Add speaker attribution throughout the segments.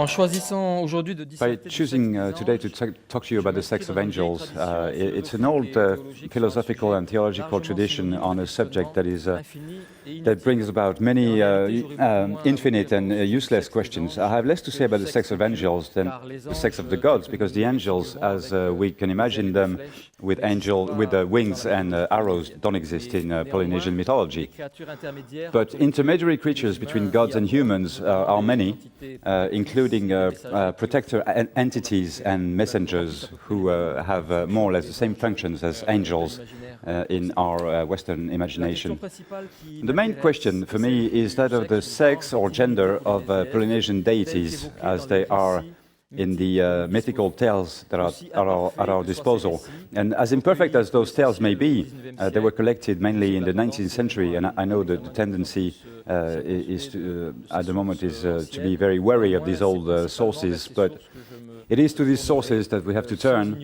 Speaker 1: En choisissant aujourd'hui de
Speaker 2: By choosing today to talk to you about the sex of angels, it's an old philosophical and theological tradition on a subject that is that brings about many infinite and useless questions. I have less to say about the sex of angels than the sex of the gods, because the angels, as we can imagine them with wings and arrows, don't exist in Polynesian mythology. But intermediary creatures between gods and humans are many, including protector entities and messengers who have more or less the same functions as angels in our Western imagination. The main question for me is that of the sex or gender of Polynesian deities, as they are in the mythical tales that are at our disposal. And as imperfect as those tales may be, they were collected mainly in the 19th century, and I know that the tendency is to, at the moment is to be very wary of these old sources, but it is to these sources that we have to turn,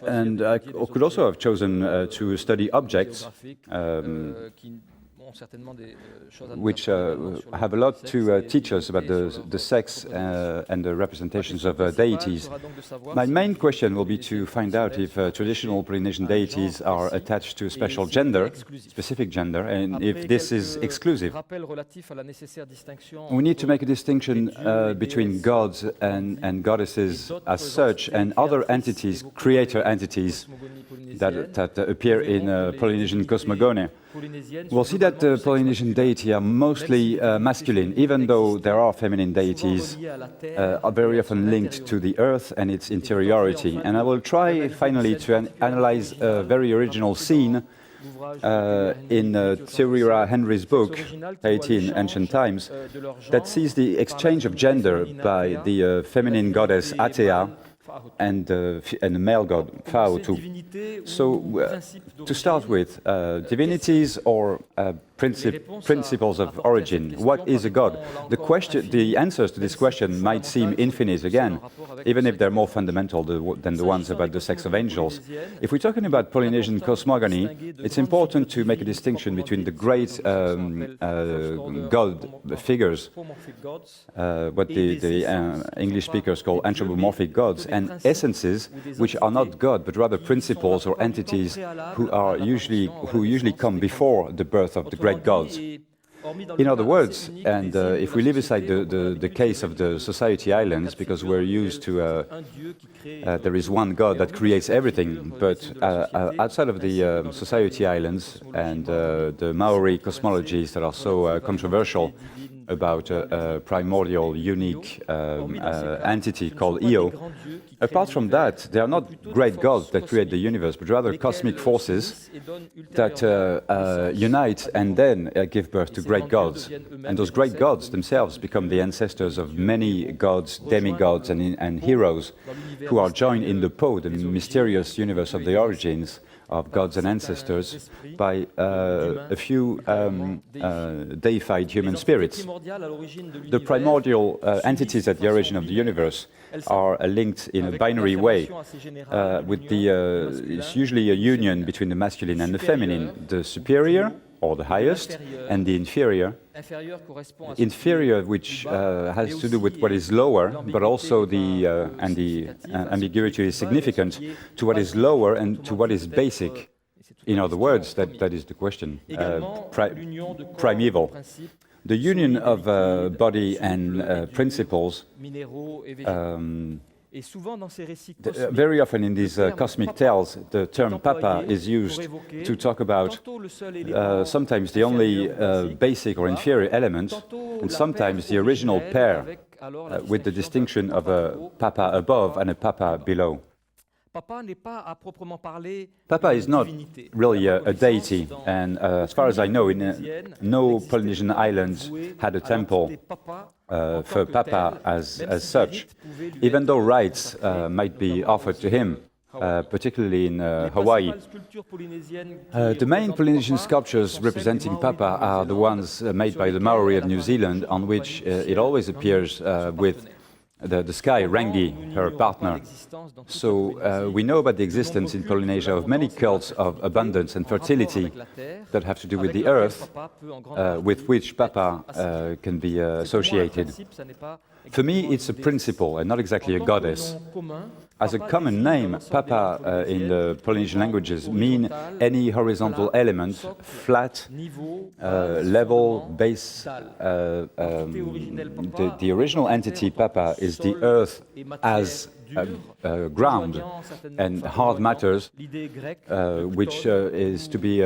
Speaker 2: and I could also have chosen to study objects which have a lot to teach us about the sex and the representations of deities. My main question will be to find out if traditional Polynesian deities are attached to a special gender, specific gender, and if this is exclusive. We need to make a distinction between gods and goddesses as such, and other entities, creator entities, that appear in Polynesian cosmogony. We'll see that the Polynesian deities are mostly masculine, even though there are feminine deities, are very often linked to the earth and its interiority. And I will try finally to analyze a very original scene in Theoria Henry's book, 18 Ancient Times, that sees the exchange of gender by the feminine goddess Atea and the male god Fautu. So, to start with, divinities or principles of origin. What is a god? The answers to this question might seem infinite again, even if they're more fundamental than the ones about the sex of angels. If we're talking about Polynesian cosmogony, it's important to make a distinction between the great god figures, what the English speakers call anthropomorphic gods, and essences, which are not God, but rather principles or entities who usually come before the birth of the great gods. In other words, and if we leave aside the case of the Society Islands, because we're used to there is one God that creates everything, but outside of the Society Islands and the Maori cosmologies that are so controversial about a primordial, unique entity called Io. Apart from that, they are not great gods that create the universe, but rather cosmic forces that unite and then give birth to great gods. And those great gods themselves become the ancestors of many gods, demigods, and heroes who are joined in the Po, the mysterious universe of the origins of gods and ancestors, by a few deified human spirits. The primordial entities at the origin of the universe are linked in a binary way, with it's usually a union between the masculine and the feminine, the superior, or the highest, and the inferior. Inferior, which has to do with what is lower, but also the ambiguity is significant, to what is lower and to what is basic. In other words, that is the question. Primeval. The union of body and principles. Very often in these cosmic tales, the term papa is used to talk about sometimes the only basic or inferior element, and sometimes the original pair, with the distinction of a papa above and a papa below. Papa is not really a deity, and as far as I know, no Polynesian islands had a temple for Papa as such, even though rites might be offered to him, particularly in Hawaii. The main Polynesian sculptures representing Papa are the ones made by the Maori of New Zealand, on which it always appears with the sky, Rangi, her partner. So we know about the existence in Polynesia of many cults of abundance and fertility that have to do with the earth, with which Papa can be associated. For me, it's a principle and not exactly a goddess. As a common name, Papa in the Polynesian languages mean any horizontal element, flat, level, base. The original entity, Papa, is the earth as ground and hard matters, which is to be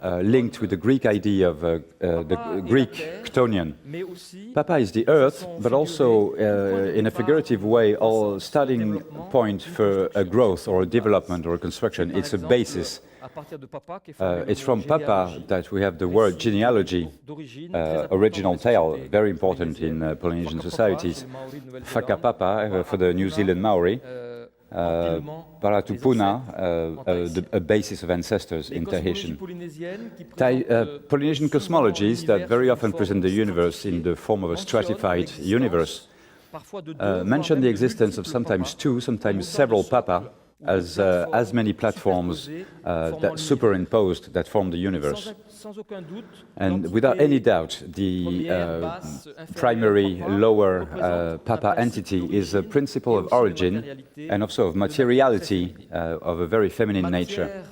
Speaker 2: linked with the Greek idea of the Greek Chtonian. Papa is the earth, but also, in a figurative way, all starting point for a growth or a development or a construction. It's a basis. It's from Papa that we have the word genealogy, original tale, very important in Polynesian societies. Whakapapa for the New Zealand Maori, Paratupuna, a basis of ancestors in Tahitian. Polynesian cosmologies that very often present the universe in the form of a stratified universe mention the existence of sometimes two, sometimes several Papa, as many platforms that superimposed that form the universe. And without any doubt, the primary lower Papa entity is a principle of origin and also of materiality of a very feminine nature.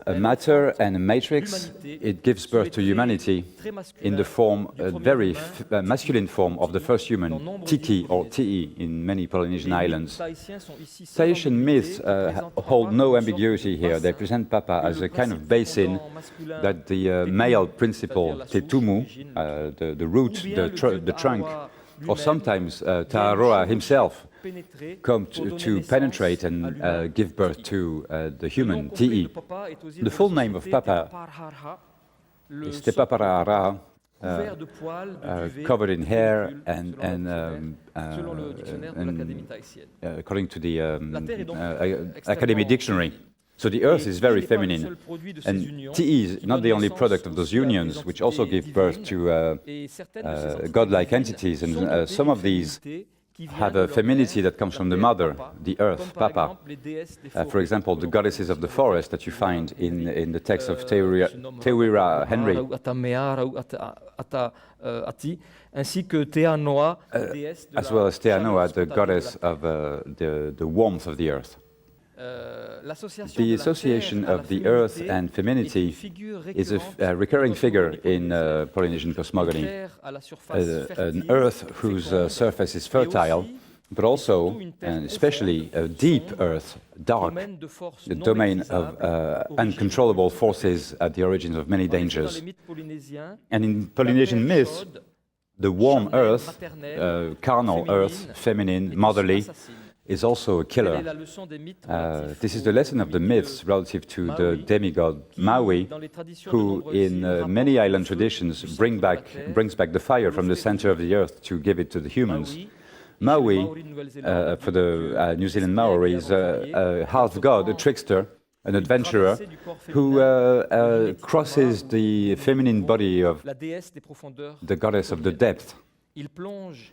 Speaker 2: A matter and a matrix, it gives birth to humanity in the form, a very masculine form of the first human, Tiki or Ti'i in many Polynesian islands. Tahitian myths hold no ambiguity here. They present Papa as a kind of basin that the male principle, Te Tumu, the root, the trunk, or sometimes Tāroa himself, come to penetrate and give birth to the human, Ti'i. The full name of Papa is Te Paparara, covered in hair and according to the Academy Dictionary. So the earth is very feminine, and Ti'i is not the only product of those unions, which also give birth to godlike entities, and some of these have a femininity that comes from the mother, the earth, Papa. For example, the goddesses of the forest that you find in the text of Te Uira Henry. As well as Te Anoa, the goddess of the warmth of the earth. The association of the earth and femininity is a recurring figure in Polynesian cosmogony. An earth whose surface is fertile, but also, and especially, a deep earth, dark, the domain of uncontrollable forces at the origins of many dangers. And in Polynesian myths, the warm earth, carnal earth, feminine, motherly, is also a killer. This is the lesson of the myths relative to the demigod Maui, who in many island traditions brings back the fire from the center of the earth to give it to the humans. Maui, for the New Zealand Maori, is a half-god, a trickster, an adventurer, who crosses the feminine body of the goddess of the depth.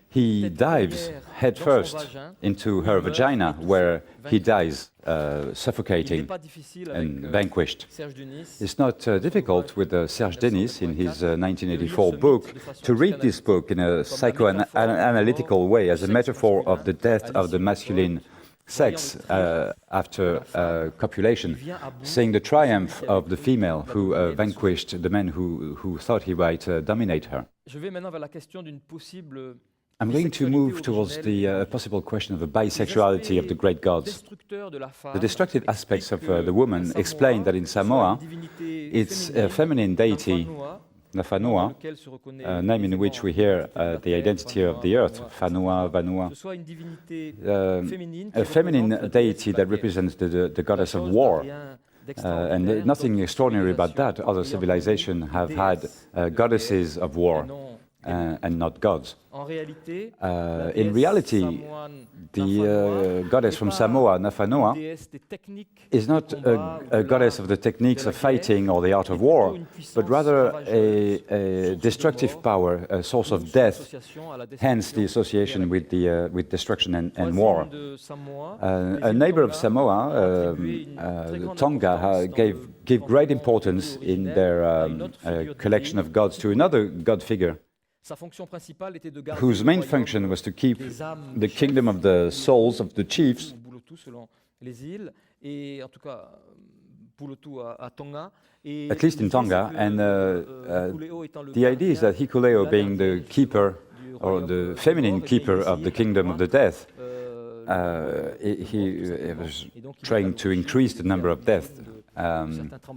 Speaker 2: He dives headfirst into her vagina, where he dies suffocating and vanquished. It's not difficult with Serge Denis in his 1984 book to read this book in a psychoanalytical way as a metaphor of the death of the masculine sex after copulation, seeing the triumph of the female who vanquished the man who thought he might dominate her. I'm going to move towards the possible question of the bisexuality of the great gods. The destructive aspects of the woman explain that in Samoa, its feminine deity, Nafanua, a name in which we hear the identity of the earth, Fanua, Vanua, a feminine deity that represents the goddess of war. And nothing extraordinary about that. Other civilizations have had goddesses of war and not gods. In reality, the goddess from Samoa, Nafanua, is not a goddess of the techniques of fighting or the art of war, but rather a destructive power, a source of death, hence the association with destruction and war. A neighbor of Samoa, Tonga, gave great importance in their collection of gods to another god figure, whose main function was to keep the kingdom of the souls of the chiefs, at least in Tonga, and the idea is that Hikuleo, being the keeper, or the feminine keeper of the kingdom of the death, he was trying to increase the number of deaths.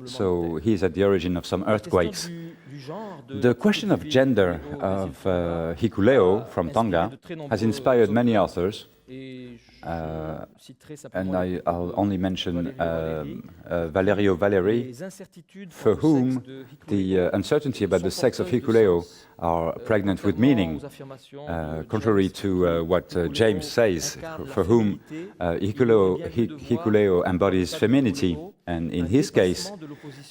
Speaker 2: So he is at the origin of some earthquakes. The question of gender of Hikuleo from Tonga has inspired many authors. And I'll only mention Valerio Valeri, for whom the uncertainty about the sex of Hikuleo are pregnant with meaning, contrary to what James says, for whom Hikuleo embodies femininity, and in his case,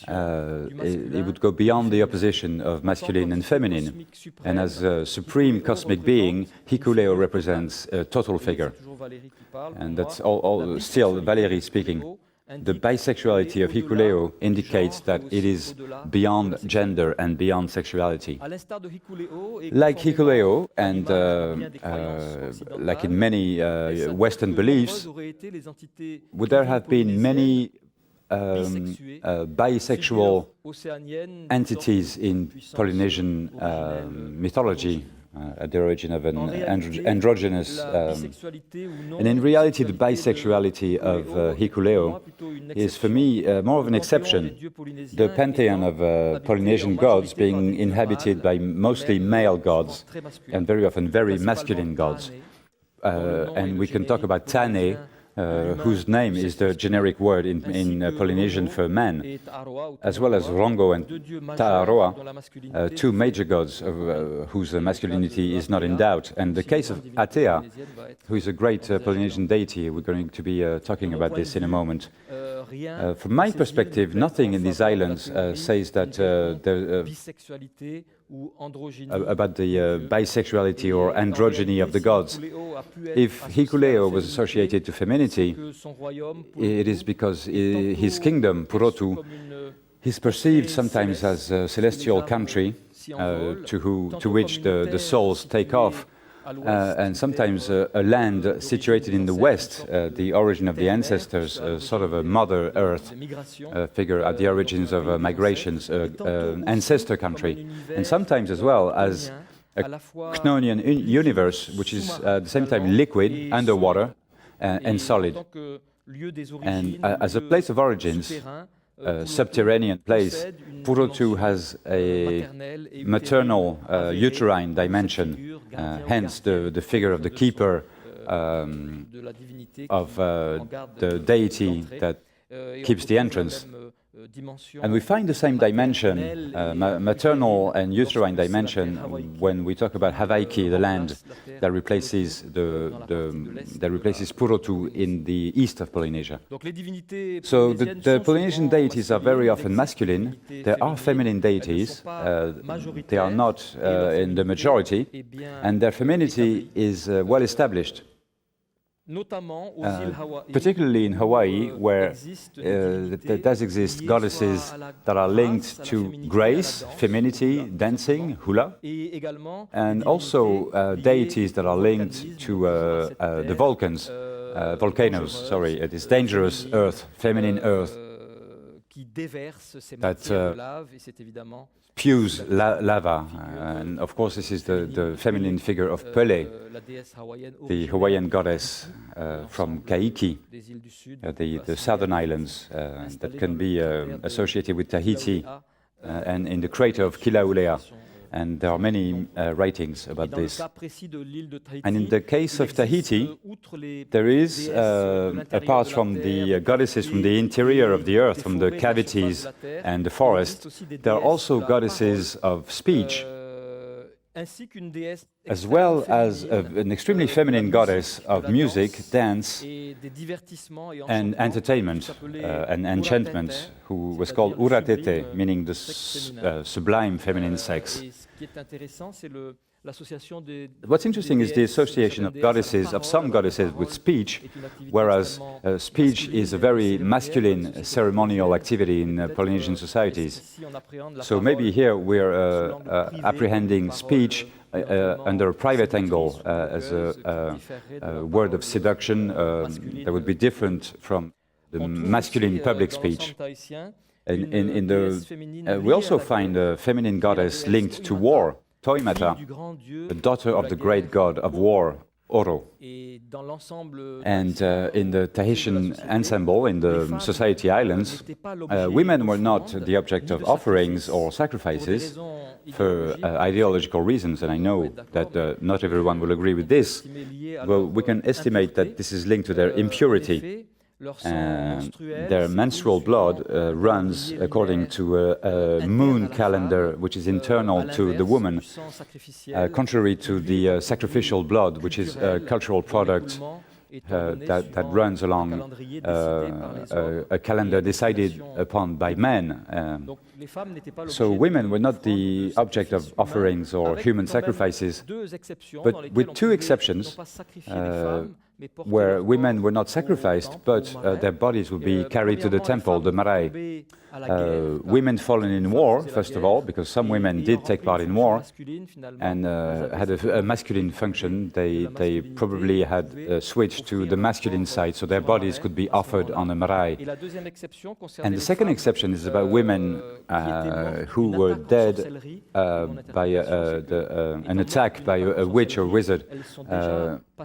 Speaker 2: it would go beyond the opposition of masculine and feminine, and as a supreme cosmic being, Hikuleo represents a total figure. And that's all still Valéry speaking. The bisexuality of Hikuleo indicates that it is beyond gender and beyond sexuality. Like Hikuleo, and like in many Western beliefs, would there have been many bisexual entities in Polynesian mythology at the origin of an androgynous... and in reality, the bisexuality of Hikuleo is, for me, more of an exception. The pantheon of Polynesian gods being inhabited by mostly male gods, and very often very masculine gods. And we can talk about Tane, whose name is the generic word in Polynesian for man, as well as Rongo and Ta'aroa, two major gods whose masculinity is not in doubt. And the case of Atea, who is a great Polynesian deity, we're going to be talking about this in a moment. From my perspective, nothing in these islands says that about the bisexuality or androgyny of the gods. If Hikuleo was associated to femininity, it is because his kingdom, Purotu, is perceived sometimes as a celestial country to which the souls take off, and sometimes a land situated in the west, the origin of the ancestors, sort of a Mother Earth figure at the origins of migrations, ancestor country, and sometimes as well as a Knonian universe, which is at the same time liquid, underwater, and solid. And as a place of origins, a subterranean place, Purotu has a maternal uterine dimension, hence the figure of the keeper of the deity that keeps the entrance. And we find the same dimension, maternal and uterine dimension, when we talk about Hawaiki, the land that replaces Purotu in the east of Polynesia. So the Polynesian deities are very often masculine. There are feminine deities. They are not in the majority, and their femininity is well established. Particularly in Hawaii, where there does exist goddesses that are linked to grace, femininity, dancing, hula, and also deities that are linked to the volcanoes, sorry, it is dangerous earth, feminine earth, that spews lava, and of course this is the feminine figure of Pele, the Hawaiian goddess from Kaiki, the southern islands that can be associated with Tahiti, and in the crater of Kilauea. And there are many writings about this. And in the case of Tahiti, there is, apart from the goddesses from the interior of the earth, from the cavities and the forest, there are also goddesses of speech, as well as an extremely feminine goddess of music, dance, and entertainment, and enchantment, who was called Uratete, meaning the sublime feminine sex. What's interesting is the association of goddesses, of some goddesses, with speech, whereas speech is a very masculine ceremonial activity in Polynesian societies. So maybe here we're apprehending speech under a private angle as a word of seduction that would be different from the masculine public speech. We also find a feminine goddess linked to war, Toimata, the daughter of the great god of war, Oro. And in the Tahitian ensemble, in the Society Islands, women were not the object of offerings or sacrifices for ideological reasons, and I know that not everyone will agree with this. Well, we can estimate that this is linked to their impurity. Their menstrual blood runs according to a moon calendar, which is internal to the woman, contrary to the sacrificial blood, which is a cultural product that runs along a calendar decided upon by men. So women were not the object of offerings or human sacrifices, but with two exceptions, where women were not sacrificed, but their bodies would be carried to the temple, the marae. Women fallen in war, first of all, because some women did take part in war and had a masculine function. They probably had switched to the masculine side, so their bodies could be offered on a marae. And the second exception is about women who were dead by an attack by a witch or wizard.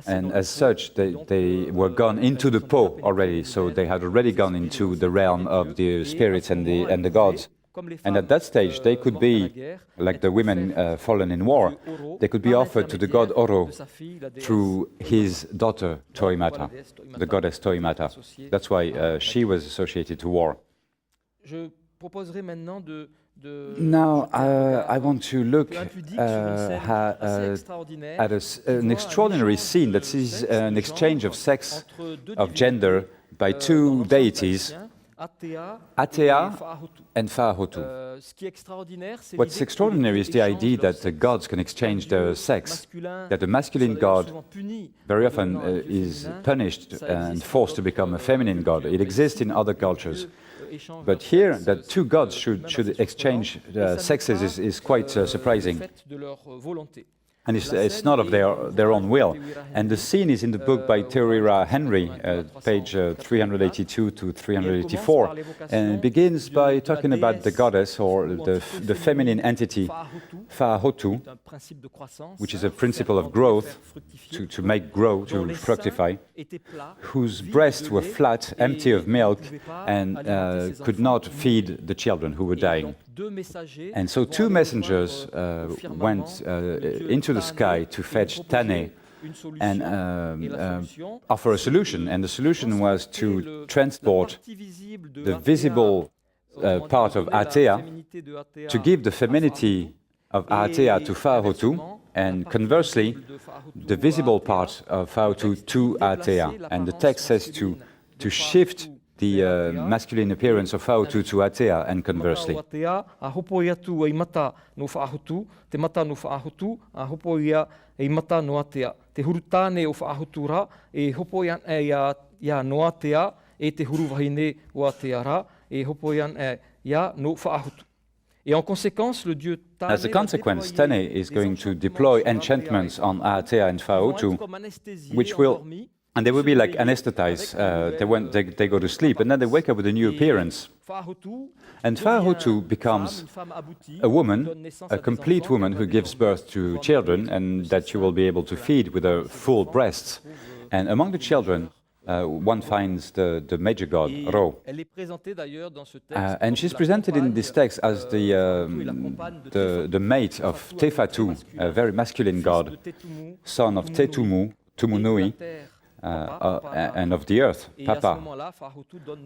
Speaker 2: And as such, they were gone into the Po already, so they had already gone into the realm of the spirits and the gods. And at that stage, they could be, like the women fallen in war, they could be offered to the god Oro through his daughter Toimata, the goddess Toimata. That's why she was associated to war. Now, I want to look at an extraordinary scene that sees an exchange of sex, of gender, by two deities, Atea and Fa'ahotu. What's extraordinary is the idea that the gods can exchange their sex, that the masculine god very often is punished and forced to become a feminine god. It exists in other cultures. But here, that two gods should exchange sexes is quite surprising. And it's not of their own will. And the scene is in the book by Theorira Henry, page 382 to 384. And it begins by talking about the goddess, or the feminine entity, Fa'ahotu, which is a principle of growth, to make grow, to fructify, whose breasts were flat, empty of milk, and could not feed the children who were dying. And so two messengers went into the sky to fetch Tane and offer a solution. And the solution was to transport the visible part of Atea, to give the femininity of Atea to Fa'ahotu, and conversely, the visible part of Fa'ahotu to Atea. And the text says to shift the masculine appearance of Fa'ahotu to Atea, and conversely. As a consequence, Tane is going to deploy enchantments on Atea and Fa'ahotu, which will... And they will be like anesthetized. They go to sleep, and then they wake up with a new appearance. And Fa'ahotu becomes a woman, a complete woman who gives birth to children, and that you will be able to feed with her full breasts. And among the children, one finds the major god, Ro. And she's presented in this text as the mate of Tefatu, a very masculine god, son of Tetumu, Tumunui, and of the earth, Papa.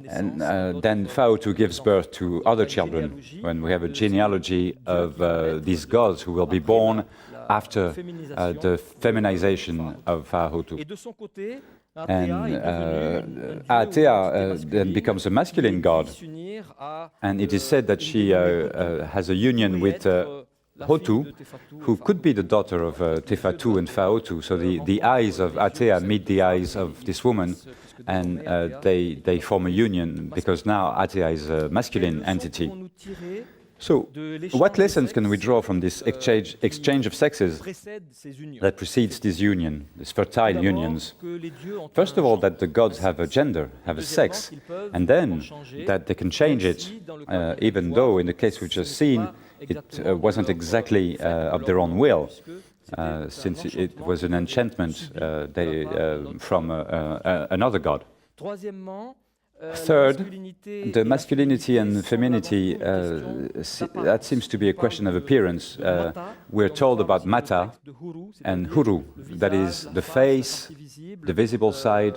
Speaker 2: And then Fa'ahotu gives birth to other children, when we have a genealogy of these gods who will be born after the feminization of Fa'ahotu. And Atea then becomes a masculine god, and it is said that she has a union with Hotu, who could be the daughter of Tefatu and Fa'ahotu. So the eyes of Atea meet the eyes of this woman, and they form a union, because now Atea is a masculine entity. So, what lessons can we draw from this exchange of sexes that precedes this union, these fertile unions? First of all, that the gods have a gender, have a sex, and then that they can change it, even though in the case we've just seen, it wasn't exactly of their own will, since it was an enchantment from another god. Third, the masculinity and femininity, that seems to be a question of appearance. We're told about Mata and Huru, that is the face, the visible side,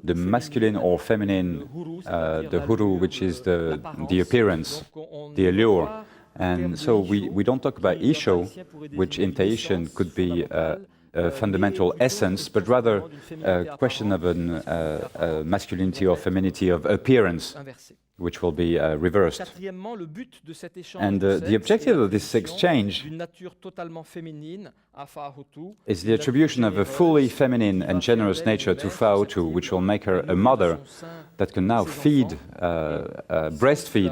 Speaker 2: the masculine or feminine, the Huru, which is the appearance, the allure. And so we don't talk about Isho, which in Tahitian could be a fundamental essence, but rather a question of a masculinity or femininity of appearance, which will be reversed. And the objective of this exchange is the attribution of a fully feminine and generous nature to Fa'autu, which will make her a mother that can now breastfeed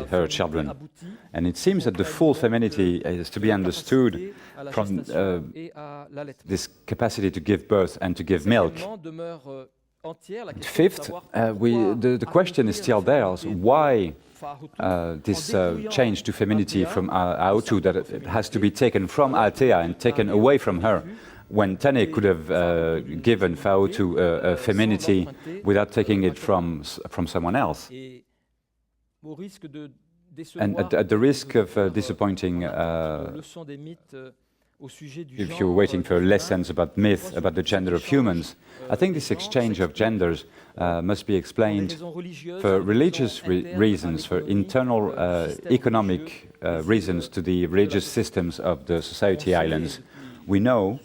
Speaker 2: her children. And it seems that the full femininity is to be understood from this capacity to give birth and to give milk. Fifth, the question is still there, so why this change to femininity from Aotu, that it has to be taken from Atea and taken away from her, when Tane could have given Fa'autu a femininity without taking it from someone else. And at the risk of disappointing, if you're waiting for lessons about myth, about the gender of humans, I think this exchange of genders must be explained for religious reasons, for internal economic reasons to the religious systems of the Society Islands. We know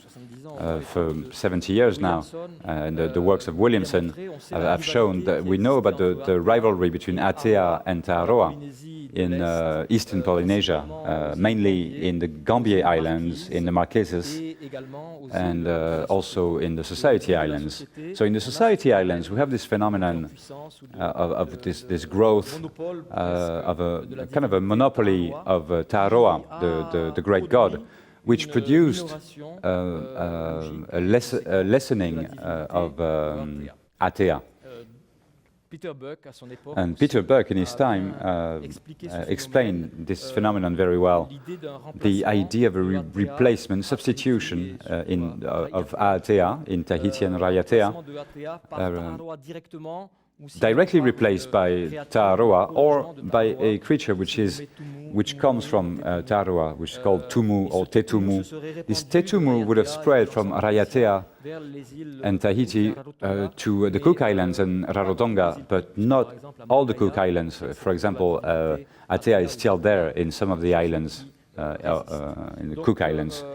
Speaker 2: for 70 years now, and the works of Williamson have shown that we know about the rivalry between Atea and Tararoa in eastern Polynesia, mainly in the Gambier Islands, in the Marquesas, and also in the Society Islands. So in the Society Islands, we have this phenomenon of this growth of a kind of a monopoly of Tararoa, the great god, which produced a lessening of Atea. And Peter Buck, in his time, explained this phenomenon very well. The idea of a replacement, substitution of Atea in Tahitian Rayatea, directly replaced by Tararoa or by a creature which comes from Tararoa, which is called Tumu or Tetumu. This Tetumu would have spread from Rayatea and Tahiti to the Cook Islands and Rarotonga, but not all the Cook Islands. For example, Atea is still there in some of the islands, in the Cook Islands.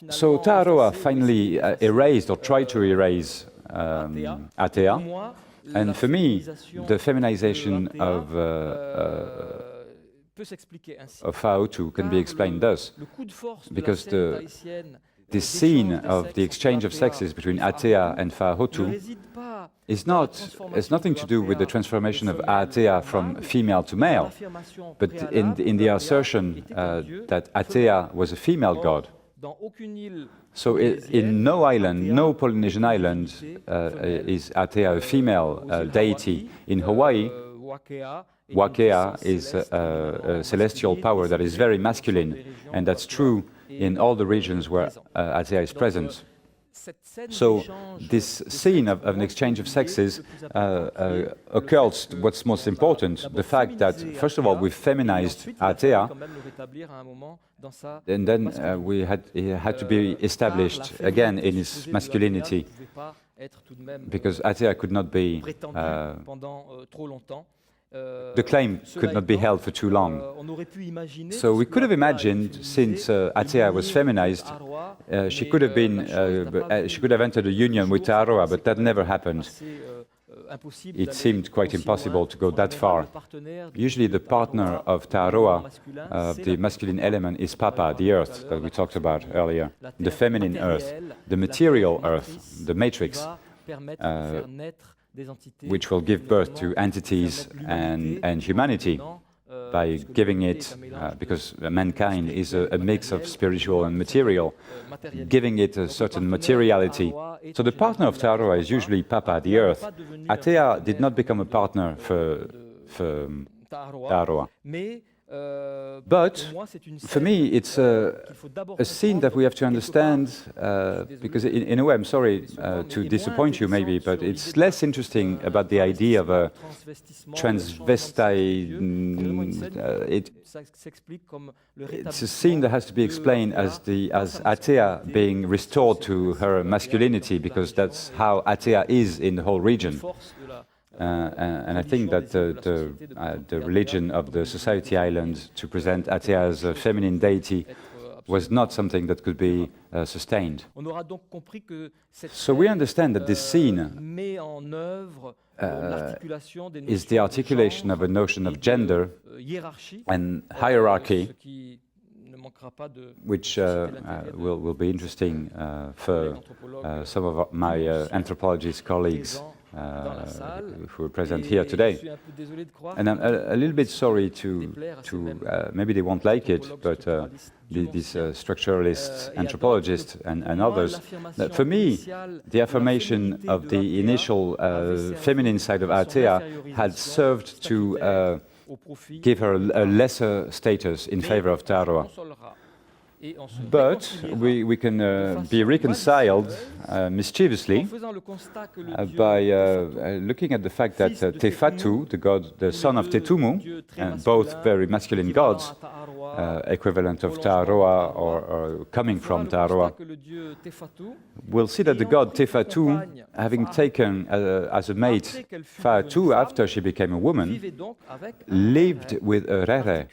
Speaker 2: So Tararoa finally erased or tried to erase Atea, and for me, the feminization of Fa'autu can be explained thus, because this scene of the exchange of sexes between Atea and Fa'autu has nothing to do with the transformation of Atea from female to male, but in the assertion that Atea was a female god. So in no island, no Polynesian island, is Atea a female deity. In Hawaii, Wakea is a celestial power that is very masculine, and that's true in all the regions where Atea is present. So this scene of an exchange of sexes occults what's most important, the fact that, first of all, we feminized Atea, and then he had to be established again in his masculinity, because Atea could not be, the claim could not be held for too long. So we could have imagined, since Atea was feminized, she could have entered a union with Tararoa, but that never happened. It seemed quite impossible to go that far. Usually the partner of Tararoa, the masculine element, is Papa, the earth that we talked about earlier, the feminine earth, the material earth, the matrix, which will give birth to entities and humanity, by giving it, because mankind is a mix of spiritual and material, giving it a certain materiality. So the partner of Taroa is usually Papa, the earth. Atea did not become a partner for Taroa. But for me, it's a scene that we have to understand, because in a way, I'm sorry to disappoint you maybe, but it's less interesting about the idea of a transvestite. It's a scene that has to be explained as Atea being restored to her masculinity, because that's how Atea is in the whole region. And I think that the religion of the Society Island to present Atea as a feminine deity was not something that could be sustained. So we understand that this scene is the articulation of a notion of gender and hierarchy, which will be interesting for some of my anthropologist colleagues who are present here today. And I'm a little bit sorry to maybe they won't like it, but these structuralists, anthropologists and others, that for me, the affirmation of the initial feminine side of Atea had served to give her a lesser status in favor of Taroa. But we can be reconciled mischievously by looking at the fact that Tefatu, the god, the son of Tetumu, both very masculine gods, equivalent of Taroa or coming from Taroa, we'll see that the god Tefatu, having taken as a mate Fatu after she became a woman, lived with a Rere,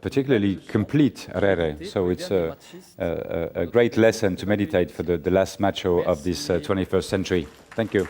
Speaker 2: particularly complete Rere. So it's a great lesson to meditate for the last macho of this 21st century. Thank you.